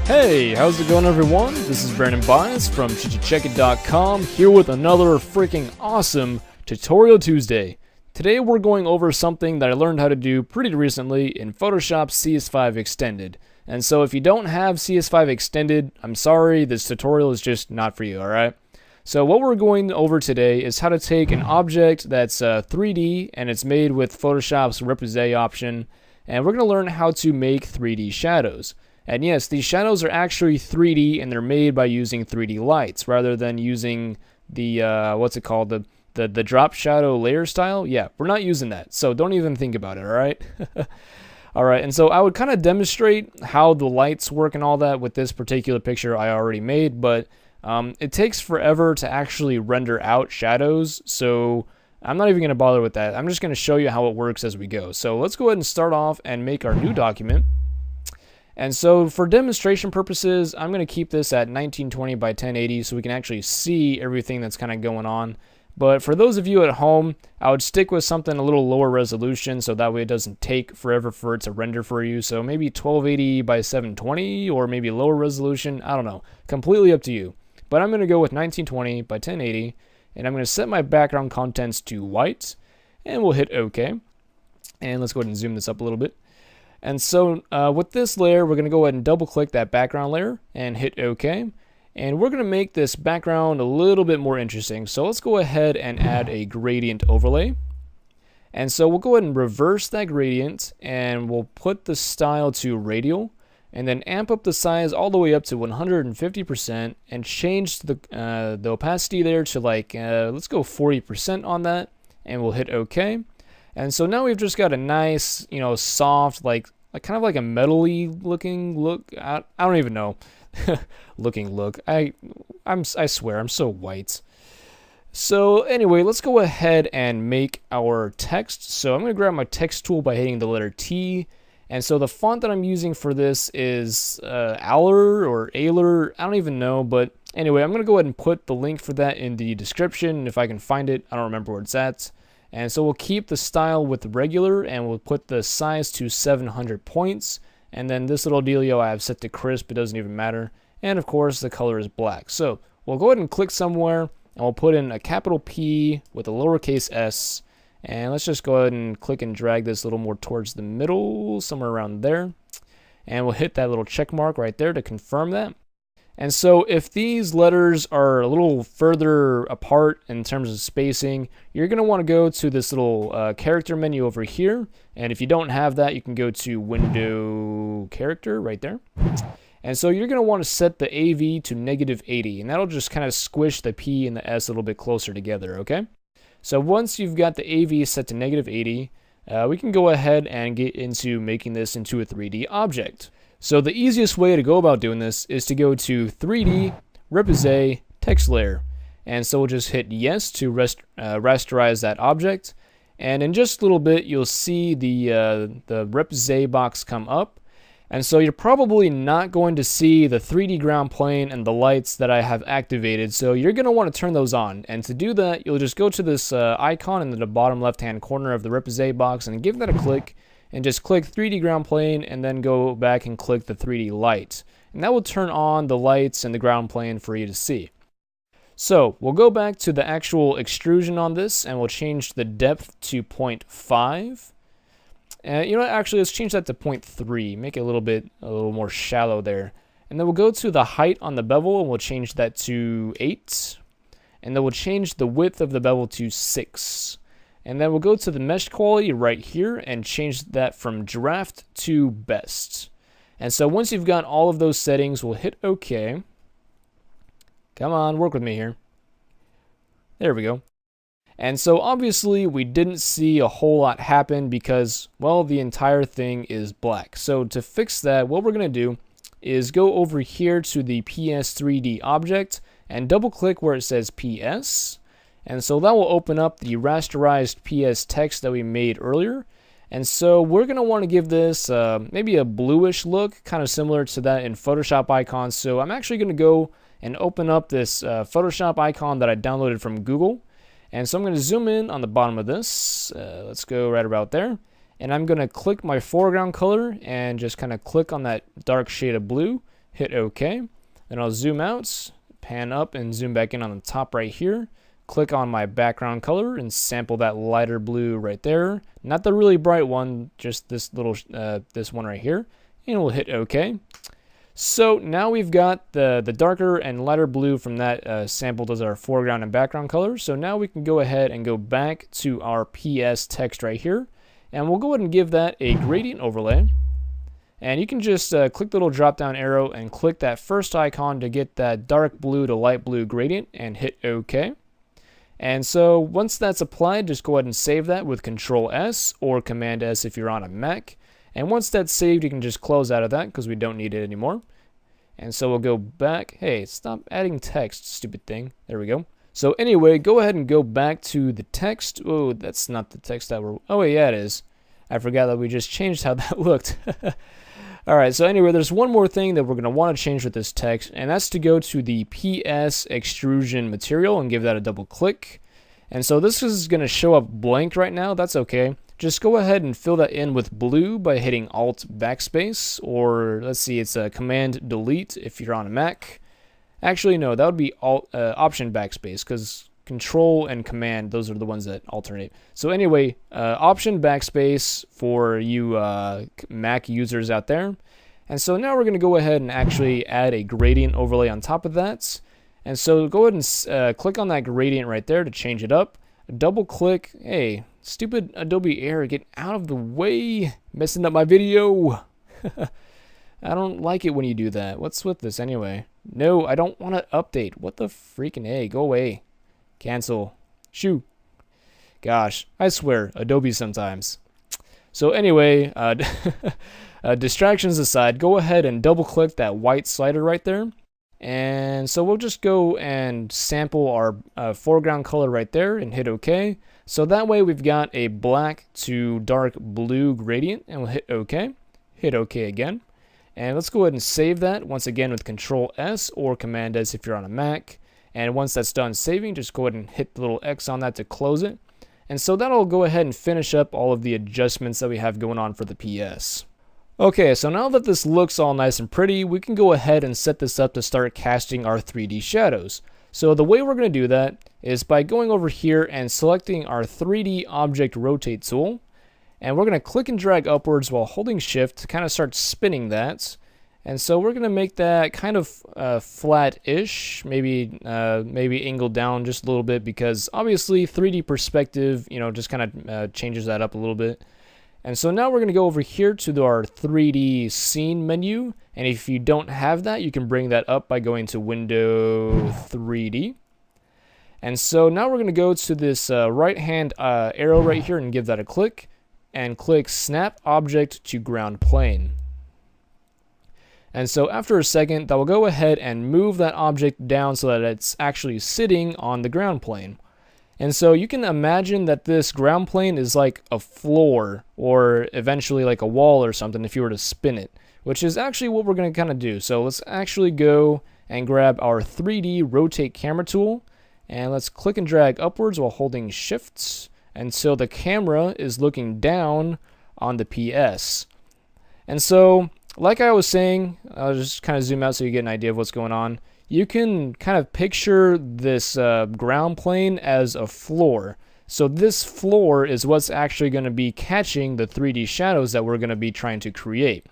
Hey, how's it going everyone? This is Brandon Bias from CheckIt.com here with another freaking awesome Tutorial Tuesday. Today we're going over something that I learned how to do pretty recently in Photoshop CS5 Extended. And so if you don't have CS5 Extended, I'm sorry, this tutorial is just not for you, alright? So what we're going over today is how to take an object that's 3D and it's made with Photoshop's Repoussé option, and we're going to learn how to make 3D shadows. And yes, these shadows are actually 3D and they're made by using 3D lights rather than using the, what's it called, the drop shadow layer style. Yeah, we're not using that, so don't even think about it, alright? Alright, and so I would kind of demonstrate how the lights work and all that with this particular picture I already made, but it takes forever to actually render out shadows, so I'm not even going to bother with that. I'm just going to show you how it works as we go. So let's go ahead and start off and make our new document. And so for demonstration purposes, I'm going to keep this at 1920 by 1080 so we can actually see everything that's kind of going on. But for those of you at home, I would stick with something a little lower resolution so that way it doesn't take forever for it to render for you. So maybe 1280 by 720 or maybe lower resolution, I don't know. Completely up to you. But I'm going to go with 1920 by 1080 and I'm going to set my background contents to white and we'll hit OK. And let's go ahead and zoom this up a little bit. And so with this layer, we're going to go ahead and double click that background layer and hit OK. And we're going to make this background a little bit more interesting. So let's go ahead and add a gradient overlay. And so we'll go ahead and reverse that gradient and we'll put the style to radial and then amp up the size all the way up to 150% and change the opacity there to like, let's go 40% on that and we'll hit OK. And so now we've just got a nice, soft, like kind of like a metal-y looking look. I don't even know. Looking look. I swear, I'm so white. So anyway, let's go ahead and make our text. So I'm going to grab my text tool by hitting the letter T. And so the font that I'm using for this is Aller or Ailer. I don't even know. But anyway, I'm going to go ahead and put the link for that in the description. If I can find it, I don't remember where it's at. And so we'll keep the style with regular and we'll put the size to 700 points. And then this little dealio I have set to crisp, it doesn't even matter. And of course the color is black. So we'll go ahead and click somewhere and we'll put in a capital P with a lowercase s. And let's just go ahead and click and drag this a little more towards the middle, somewhere around there. And we'll hit that little check mark right there to confirm that. And so if these letters are a little further apart in terms of spacing, you're going to want to go to this little character menu over here. And if you don't have that, you can go to Window Character right there. And so you're going to want to set the AV to -80, and that'll just kind of squish the P and the S a little bit closer together, okay? So once you've got the AV set to -80, we can go ahead and get into making this into a 3D object. So the easiest way to go about doing this is to go to 3D, Repoussé, Text Layer. And so we'll just hit yes to rasterize that object. And in just a little bit, you'll see the Repoussé box come up. And so you're probably not going to see the 3D ground plane and the lights that I have activated. So you're going to want to turn those on. And to do that, you'll just go to this icon in the bottom left-hand corner of the Repoussé box and give that a click. And just click 3D ground plane and then go back and click the 3D light. And that will turn on the lights and the ground plane for you to see. So we'll go back to the actual extrusion on this and we'll change the depth to 0.5. And you know what, actually let's change that to 0.3. Make it a little more shallow there. And then we'll go to the height on the bevel and we'll change that to 8. And then we'll change the width of the bevel to 6. And then we'll go to the mesh quality right here and change that from draft to best. And so once you've got all of those settings, we'll hit OK. Come on, work with me here. There we go. And so obviously we didn't see a whole lot happen because, well, the entire thing is black. So to fix that, what we're going to do is go over here to the PS3D object and double click where it says PS. And so that will open up the rasterized PS text that we made earlier. And so we're going to want to give this maybe a bluish look, kind of similar to that in Photoshop icons. So I'm actually going to go and open up this Photoshop icon that I downloaded from Google. And so I'm going to zoom in on the bottom of this. Let's go right about there. And I'm going to click my foreground color and just kind of click on that dark shade of blue. hit OK. Then I'll zoom out, pan up, and zoom back in on the top right here. Click on my background color and sample that lighter blue right there. Not the really bright one, just this little, this one right here. And we'll hit OK. So now we've got the darker and lighter blue from that sampled as our foreground and background color. So now we can go ahead and go back to our PS text right here. And we'll go ahead and give that a gradient overlay. And you can just click the little drop down arrow and click that first icon to get that dark blue to light blue gradient and hit OK. And so once that's applied, just go ahead and save that with Control S or Command S if you're on a Mac. And once that's saved, you can just close out of that because we don't need it anymore. And so we'll go back. Hey, stop adding text, stupid thing. There we go. So anyway, go ahead and go back to the text. Oh, that's not the text that we're... Oh, wait, yeah, it is. I forgot that we just changed how that looked. All right, so anyway, there's one more thing that we're going to want to change with this text, and that's to go to the PS extrusion material and give that a double click. And so this is going to show up blank right now. That's okay. Just go ahead and fill that in with blue by hitting Alt Backspace, or let's see, it's a Command Delete if you're on a Mac. Actually, no, that would be Option Backspace, because Control and Command, those are the ones that alternate. So anyway, Option Backspace for you Mac users out there. And so now we're going to go ahead and actually add a gradient overlay on top of that. And so go ahead and click on that gradient right there to change it up. Double click. Hey, stupid Adobe Air, get out of the way, messing up my video. I don't like it when you do that. What's with this anyway? No, I don't want to update. What the freaking A? Go away. Cancel. Shoo. Gosh, I swear, Adobe sometimes. So anyway, distractions aside, go ahead and double click that white slider right there. And so we'll just go and sample our foreground color right there and hit OK. So that way we've got a black to dark blue gradient, and we'll hit OK. Hit OK again. And let's go ahead and save that once again with Control S or Command S if you're on a Mac. And once that's done saving, just go ahead and hit the little X on that to close it. And so that'll go ahead and finish up all of the adjustments that we have going on for the PS. Okay, so now that this looks all nice and pretty, we can go ahead and set this up to start casting our 3D shadows. So the way we're going to do that is by going over here and selecting our 3D Object Rotate tool. And we're going to click and drag upwards while holding Shift to kind of start spinning that. And so we're going to make that kind of flat-ish, maybe angled down just a little bit, because obviously 3D perspective, you know, just kind of changes that up a little bit. And so now we're going to go over here to our 3D scene menu, and if you don't have that, you can bring that up by going to Window 3D. And so now we're going to go to this right-hand arrow right here and give that a click, and click Snap Object to Ground Plane. And so after a second, that will go ahead and move that object down so that it's actually sitting on the ground plane. And so you can imagine that this ground plane is like a floor, or eventually like a wall or something if you were to spin it, which is actually what we're going to kind of do. So let's actually go and grab our 3D Rotate Camera tool, and let's click and drag upwards while holding Shift until the camera is looking down on the PS. And so, like I was saying, I'll just kind of zoom out so you get an idea of what's going on. You can kind of picture this ground plane as a floor. So this floor is what's actually going to be catching the 3D shadows that we're going to be trying to create.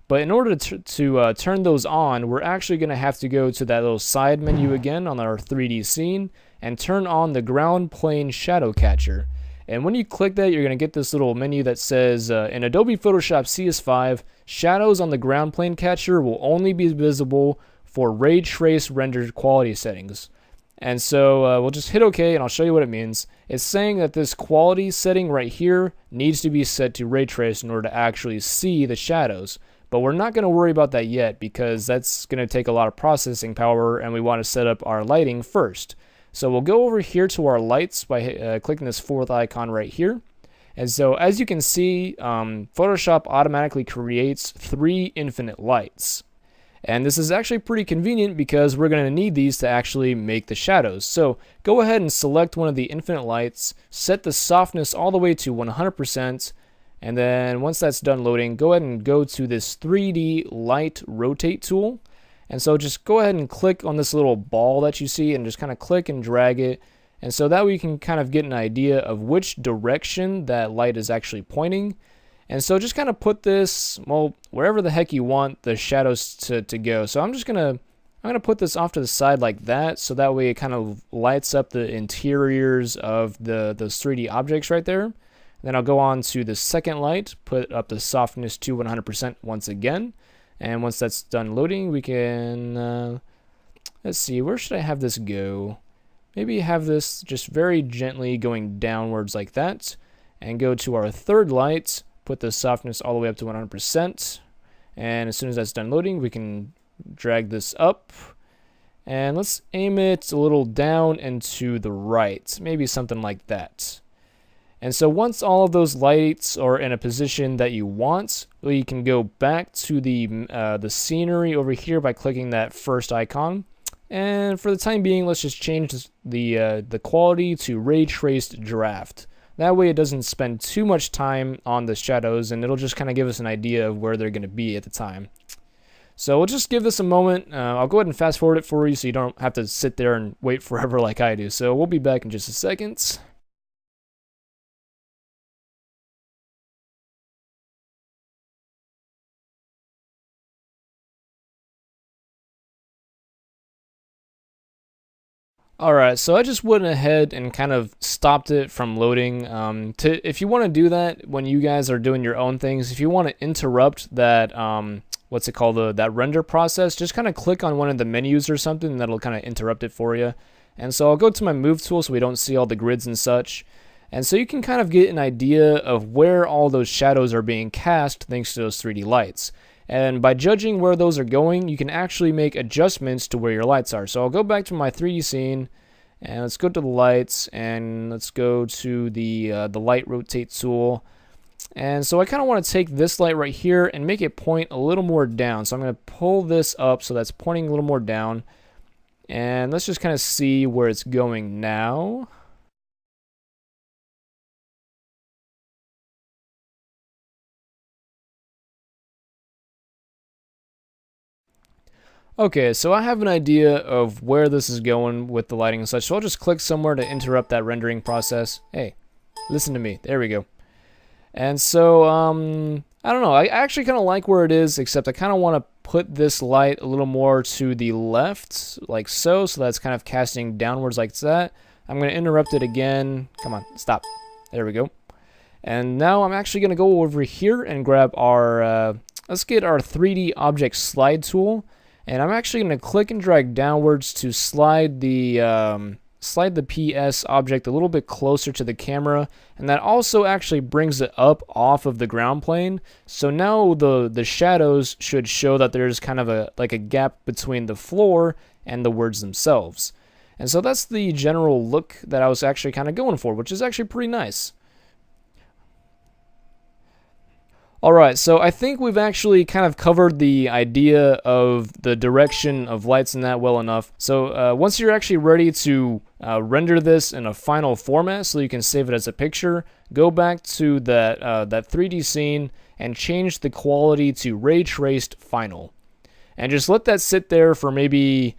But in order to turn those on, we're actually going to have to go to that little side menu again on our 3D scene and turn on the ground plane shadow catcher. And when you click that, you're going to get this little menu that says, in Adobe Photoshop CS5, shadows on the ground plane catcher will only be visible for ray trace rendered quality settings. And so we'll just hit OK, and I'll show you what it means. It's saying that this quality setting right here needs to be set to ray trace in order to actually see the shadows. But we're not going to worry about that yet, because that's going to take a lot of processing power, and we want to set up our lighting first. So we'll go over here to our lights by clicking this fourth icon right here. And so as you can see, Photoshop automatically creates 3 infinite lights. And this is actually pretty convenient because we're going to need these to actually make the shadows. So go ahead and select one of the infinite lights, set the softness all the way to 100%, and then once that's done loading, go ahead and go to this 3D Light Rotate tool. And so just go ahead and click on this little ball that you see and just kind of click and drag it. And so that way you can kind of get an idea of which direction that light is actually pointing. And so just kind of put this, well, wherever the heck you want the shadows to go. So I'm gonna put this off to the side like that, so that way it kind of lights up the interiors of those 3D objects right there. Then I'll go on to the second light, put up the softness to 100% once again. And once that's done loading, we can, let's see, where should I have this go? Maybe have this just very gently going downwards like that. And go to our third light, put the softness all the way up to 100%. And as soon as that's done loading, we can drag this up. And let's aim it a little down and to the right. Maybe something like that. And so once all of those lights are in a position that you want, we can go back to the scenery over here by clicking that first icon. And for the time being, let's just change the quality to ray traced draft. That way it doesn't spend too much time on the shadows, and it'll just kind of give us an idea of where they're going to be at the time. So we'll just give this a moment. I'll go ahead and fast forward it for you so you don't have to sit there and wait forever like I do. So we'll be back in just a second. Alright, so I just went ahead and kind of stopped it from loading. If you want to do that when you guys are doing your own things, if you want to interrupt that, what's it called, that render process, just kind of click on one of the menus or something, and that'll kind of interrupt it for you. And so I'll go to my move tool so we don't see all the grids and such. And so you can kind of get an idea of where all those shadows are being cast thanks to those 3D lights. And by judging where those are going, you can actually make adjustments to where your lights are. So I'll go back to my 3D scene, and let's go to the lights, and let's go to the light rotate tool. And so I kind of want to take this light right here and make it point a little more down. So I'm going to pull this up so that's pointing a little more down. And let's just kind of see where it's going now. Okay, so I have an idea of where this is going with the lighting and such, so I'll just click somewhere to interrupt that rendering process. Hey, listen to me. There we go. And so, I don't know. I actually kind of like where it is, except I kind of want to put this light a little more to the left, like so that's kind of casting downwards like that. I'm going to interrupt it again. Come on, stop. There we go. And now I'm actually going to go over here and grab our, let's get our 3D object slide tool. And I'm actually going to click and drag downwards to slide the PS object a little bit closer to the camera, and that also actually brings it up off of the ground plane. So now the shadows should show that there's kind of a gap between the floor and the words themselves. And so that's the general look that I was actually kind of going for, which is actually pretty nice. Alright, so I think we've actually kind of covered the idea of the direction of lights and that well enough. So once you're actually ready to render this in a final format so you can save it as a picture, go back to that 3D scene and change the quality to ray traced final. And just let that sit there for maybe,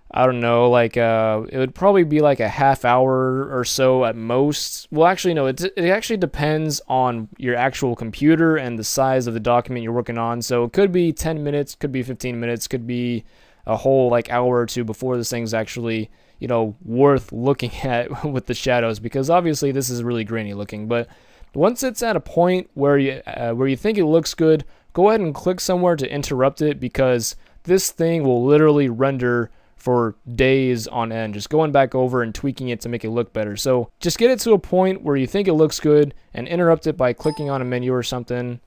I don't know, it would probably be like a half hour or so at most. Well, actually, no, it actually depends on your actual computer and the size of the document you're working on. So it could be 10 minutes, could be 15 minutes, could be a whole hour or two before this thing's actually, worth looking at with the shadows, because obviously this is really grainy looking. But once it's at a point where you think it looks good, go ahead and click somewhere to interrupt it, because this thing will literally render for days on end, just going back over and tweaking it to make it look better. So just get it to a point where you think it looks good and interrupt it by clicking on a menu or something.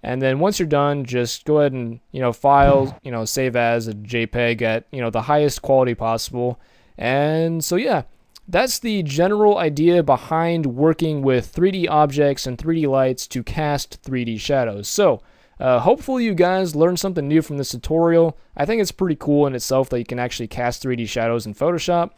And then once you're done, just go ahead and, file, save as a JPEG at, the highest quality possible. And so yeah, that's the general idea behind working with 3D objects and 3D lights to cast 3D shadows. So hopefully you guys learned something new from this tutorial. I think it's pretty cool in itself that you can actually cast 3D shadows in Photoshop.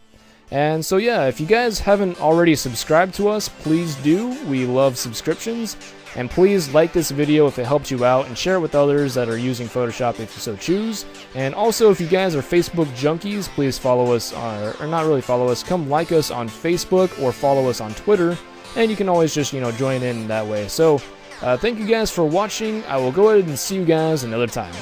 And so yeah, if you guys haven't already subscribed to us, please do. We love subscriptions. And please like this video if it helped you out, and share it with others that are using Photoshop if you so choose. And also, if you guys are Facebook junkies, please follow us, or not really follow us, come like us on Facebook or follow us on Twitter. And you can always just, join in that way. So, thank you guys for watching. I will go ahead and see you guys another time.